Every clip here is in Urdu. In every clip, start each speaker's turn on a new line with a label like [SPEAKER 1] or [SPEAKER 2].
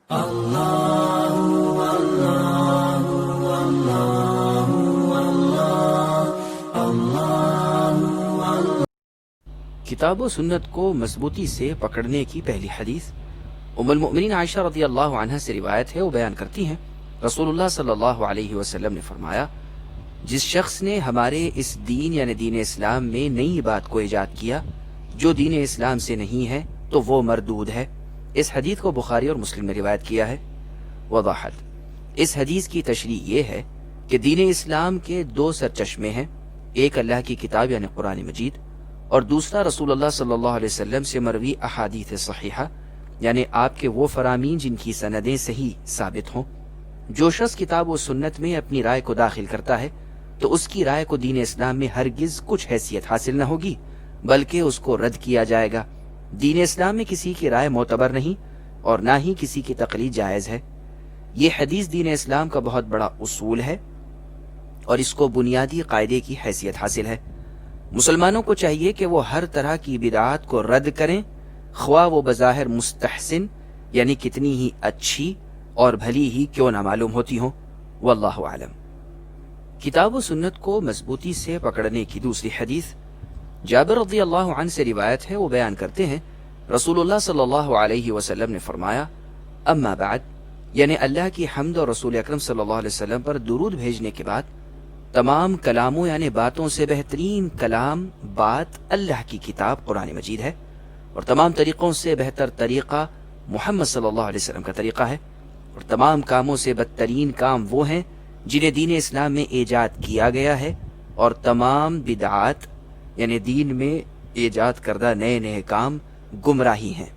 [SPEAKER 1] کتاب و سنت کو مضبوطی سے پکڑنے کی پہلی حدیث ام المؤمنین عائشہ رضی اللہ عنہ سے روایت ہے، وہ بیان کرتی ہیں رسول اللہ صلی اللہ علیہ وسلم نے فرمایا، جس شخص نے ہمارے اس دین یعنی دین اسلام میں نئی بات کو ایجاد کیا جو دین اسلام سے نہیں ہے تو وہ مردود ہے۔ اس حدیث کو بخاری اور مسلم نے روایت کیا ہے۔ وضاحت: اس حدیث کی تشریح یہ ہے کہ دین اسلام کے دو سرچشمے ہیں، ایک اللہ کی کتاب یعنی قرآن مجید اور دوسرا رسول اللہ صلی اللہ علیہ وسلم سے مروی احادیث صحیحہ یعنی آپ کے وہ فرامین جن کی سندیں صحیح ثابت ہوں۔ جو شخص کتاب و سنت میں اپنی رائے کو داخل کرتا ہے تو اس کی رائے کو دین اسلام میں ہرگز کچھ حیثیت حاصل نہ ہوگی بلکہ اس کو رد کیا جائے گا۔ دین اسلام میں کسی کی رائے معتبر نہیں اور نہ ہی کسی کی تقلید جائز ہے۔ یہ حدیث دین اسلام کا بہت بڑا اصول ہے اور اس کو بنیادی قاعدے کی حیثیت حاصل ہے۔ مسلمانوں کو چاہیے کہ وہ ہر طرح کی بدعات کو رد کریں، خواہ وہ بظاہر مستحسن یعنی کتنی ہی اچھی اور بھلی ہی کیوں نہ معلوم ہوتی ہوں۔ واللہ اعلم۔ کتاب و سنت کو مضبوطی سے پکڑنے کی دوسری حدیث جابر رضی اللہ عنہ سے روایت ہے، وہ بیان کرتے ہیں رسول اللہ صلی اللہ علیہ وسلم نے فرمایا، اما بعد یعنی اللہ کی حمد اور رسول اکرم صلی اللہ علیہ وسلم پر درود بھیجنے کے بعد تمام کلاموں یعنی باتوں سے بہترین کلام بات اللہ کی کتاب قرآن مجید ہے اور تمام طریقوں سے بہتر طریقہ محمد صلی اللہ علیہ وسلم کا طریقہ ہے اور تمام کاموں سے بدترین کام وہ ہیں جنہیں دین اسلام میں ایجاد کیا گیا ہے اور تمام بدعات یعنی دین میں ایجاد کردہ نئے نئے کام گمراہی ہیں۔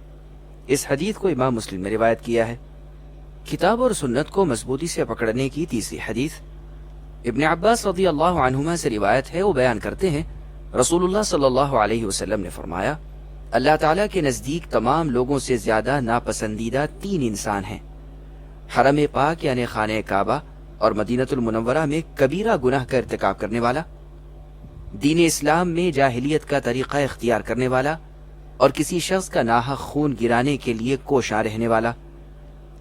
[SPEAKER 1] اس حدیث کو امام مسلم نے روایت کیا ہے۔ کتاب اور سنت کو مضبوطی سے پکڑنے کی تیسری حدیث ابن عباس رضی اللہ عنہما سے روایت ہے، وہ بیان کرتے ہیں رسول اللہ صلی اللہ علیہ وسلم نے فرمایا، اللہ تعالیٰ کے نزدیک تمام لوگوں سے زیادہ ناپسندیدہ تین انسان ہیں، حرم پاک یعنی خانہ کعبہ اور مدینۃ المنورہ میں کبیرہ گناہ کا ارتکاب کرنے والا، دین اسلام میں جاہلیت کا طریقہ اختیار کرنے والا اور کسی شخص کا ناحق خون گرانے کے لیے کوشاں رہنے والا۔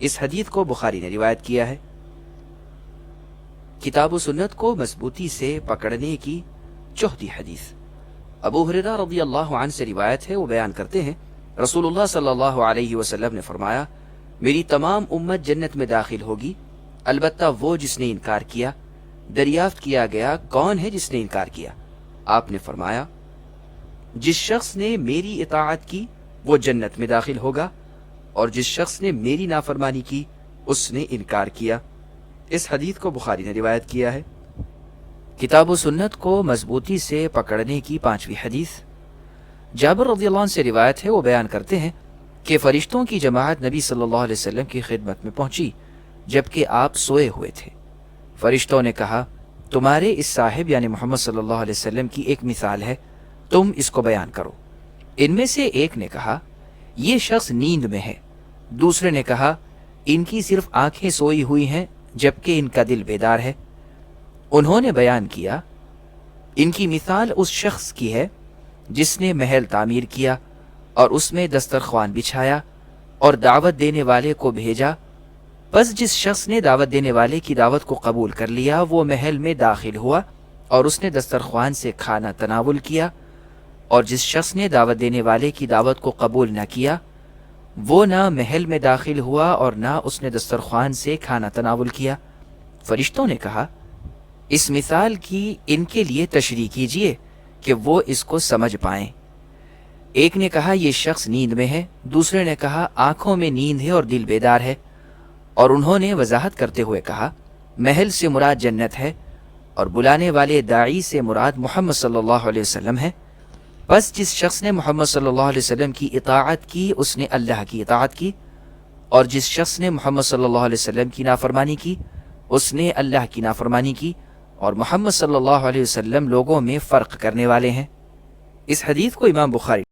[SPEAKER 1] اس حدیث کو بخاری نے روایت کیا ہے۔ کتاب و سنت کو مضبوطی سے پکڑنے کی چوتھی حدیث ابو ہریرہ رضی اللہ عنہ سے روایت ہے، وہ بیان کرتے ہیں رسول اللہ صلی اللہ علیہ وسلم نے فرمایا، میری تمام امت جنت میں داخل ہوگی البتہ وہ جس نے انکار کیا۔ دریافت کیا گیا کون ہے جس نے انکار کیا؟ آپ نے فرمایا، جس شخص نے میری اطاعت کی وہ جنت میں داخل ہوگا اور جس شخص نے میری نافرمانی کی اس نے انکار کیا۔ اس حدیث کو بخاری نے روایت کیا ہے۔ کتاب و سنت کو مضبوطی سے پکڑنے کی پانچویں حدیث جابر رضی اللہ عنہ سے روایت ہے، وہ بیان کرتے ہیں کہ فرشتوں کی جماعت نبی صلی اللہ علیہ وسلم کی خدمت میں پہنچی جبکہ آپ سوئے ہوئے تھے۔ فرشتوں نے کہا، تمہارے اس صاحب یعنی محمد صلی اللہ علیہ وسلم کی ایک مثال ہے، تم اس کو بیان کرو۔ ان میں سے ایک نے کہا، یہ شخص نیند میں ہے۔ دوسرے نے کہا، ان کی صرف آنکھیں سوئی ہوئی ہیں جبکہ ان کا دل بیدار ہے۔ انہوں نے بیان کیا، ان کی مثال اس شخص کی ہے جس نے محل تعمیر کیا اور اس میں دسترخوان بچھایا اور دعوت دینے والے کو بھیجا، پس جس شخص نے دعوت دینے والے کی دعوت کو قبول کر لیا وہ محل میں داخل ہوا اور اس نے دسترخوان سے کھانا تناول کیا، اور جس شخص نے دعوت دینے والے کی دعوت کو قبول نہ کیا وہ نہ محل میں داخل ہوا اور نہ اس نے دسترخوان سے کھانا تناول کیا۔ فرشتوں نے کہا، اس مثال کی ان کے لیے تشریح کیجئے کہ وہ اس کو سمجھ پائیں۔ ایک نے کہا، یہ شخص نیند میں ہے۔ دوسرے نے کہا، آنکھوں میں نیند ہے اور دل بیدار ہے۔ اور انہوں نے وضاحت کرتے ہوئے کہا، محل سے مراد جنت ہے اور بلانے والے داعی سے مراد محمد صلی اللہ علیہ وسلم ہے۔ بس جس شخص نے محمد صلی اللہ علیہ وسلم کی اطاعت کی اس نے اللہ کی اطاعت کی، اور جس شخص نے محمد صلی اللہ علیہ وسلم کی نافرمانی کی اس نے اللہ کی نافرمانی کی، اور محمد صلی اللہ علیہ وسلم لوگوں میں فرق کرنے والے ہیں۔ اس حدیث کو امام بخاری